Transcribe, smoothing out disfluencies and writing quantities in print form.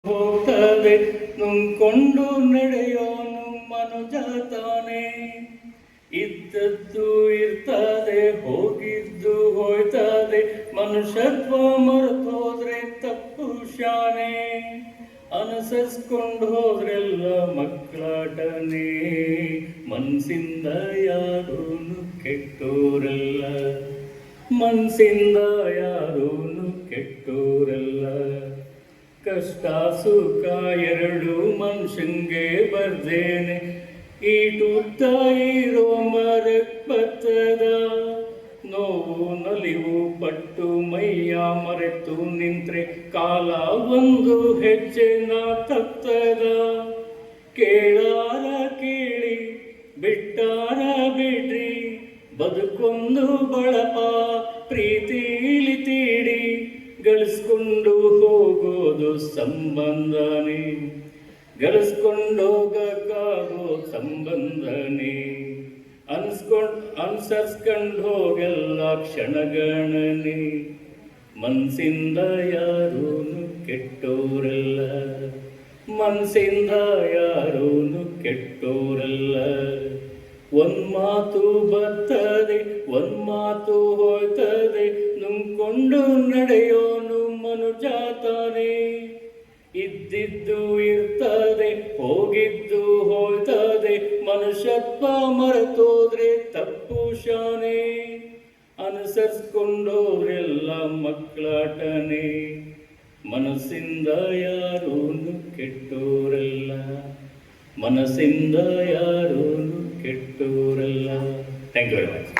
ಹೋಗ್ತದೆ ನುಂಕೊಂಡು ನಡೆಯೋನು ಮನುಜ ತಾನೆ. ಇದ್ದದ್ದು ಇರ್ತದೆ, ಹೋಗಿದ್ದು ಹೋಯ್ತದೆ, ಮನುಷ್ಯತ್ವ ಮರೆತೋದ್ರೆ ತಪ್ಪು ಶಾನೆ. ಅನುಸರಿಸ್ಕೊಂಡು ಹೋದ್ರೆಲ್ಲ ಮಕ್ಕಳಾಟನೆ, ಮನ್ಸಿಂದ ಯಾರೂನು ಕೆಟ್ಟೋರಲ್ಲ, ಮನ್ಸಿಂದ ಯಾರೂನು ಕೆಟ್ಟೋರಲ್ಲ. ಕಷ್ಟ ಸುಖ ಎರಡು ಮನುಷ್ಯಂಗೆ ಬರ್ದೇನೆ, ಈಟುತ್ತ ಇರೋ ಮರಕ್ ಬರ್ತದ. ನೋವು ನಲಿವು ಪಟ್ಟು ಮೈಯ ಮರೆತು ನಿಂತ್ರೆ ಕಾಲ ಒಂದು ಹೆಜ್ಜೆನ ತಪ್ತದ. ಕೇಳಾರ ಕೇಳಿ ಬಿಟ್ಟಾರ ಬಿಡ್ರಿ, ಬದುಕೊಂದು ಬಳಪ ಪ್ರೀತಿಲಿ ತೀಡಿ. ಗಳಿಸ್ಕೊಂಡು ಹೋಗೋದು ಸಂಬಂಧನೇ, ಗಳಿಸ್ಕೊಂಡೋಗಕ್ಕಾಗೋ ಸಂಬಂಧನೇ. ಅನುಸರಿಸ್ಕೊಂಡು ಹೋಗೆಲ್ಲ ಕ್ಷಣಗಣನೆ, ಮನ್ಸಿಂದ ಯಾರೂನು ಕೆಟ್ಟೋರಲ್ಲ, ಮನ್ಸಿಂದ ಯಾರೂನು ಕೆಟ್ಟೋರಲ್ಲ. ಒಂದ್ ಮಾತು ಬರ್ತದೆ, ಒಂದ್ ಮಾತು ಹೋಯ್ತದೆ, ನುಂಗ್ಕೊಂಡು ನಡೆಯೋನು ಮನುಜ ತಾನೆ. ಇದ್ದಿದ್ದು ಇರ್ತದೆ, ಹೋಗಿದ್ದು ಹೋಯ್ತದೆ, ಮನುಷ್ಯತ್ವ ಮರೆತೋದ್ರೆ ತಪ್ಪು ಶಾನೆ. ಅನುಸರಿಸ್ಕೊಂಡೋರೆಲ್ಲ ಮಕ್ಕಳಾಟನೆ, ಮನಸ್ಸಿಂದ ಯಾರೂನು ಕೆಟ್ಟೋರಲ್ಲ, ಮನಸ್ಸಿಂದ ಯಾರೂನು ಕೆಟ್ಟೋರಲ್ಲ. Thank you very much.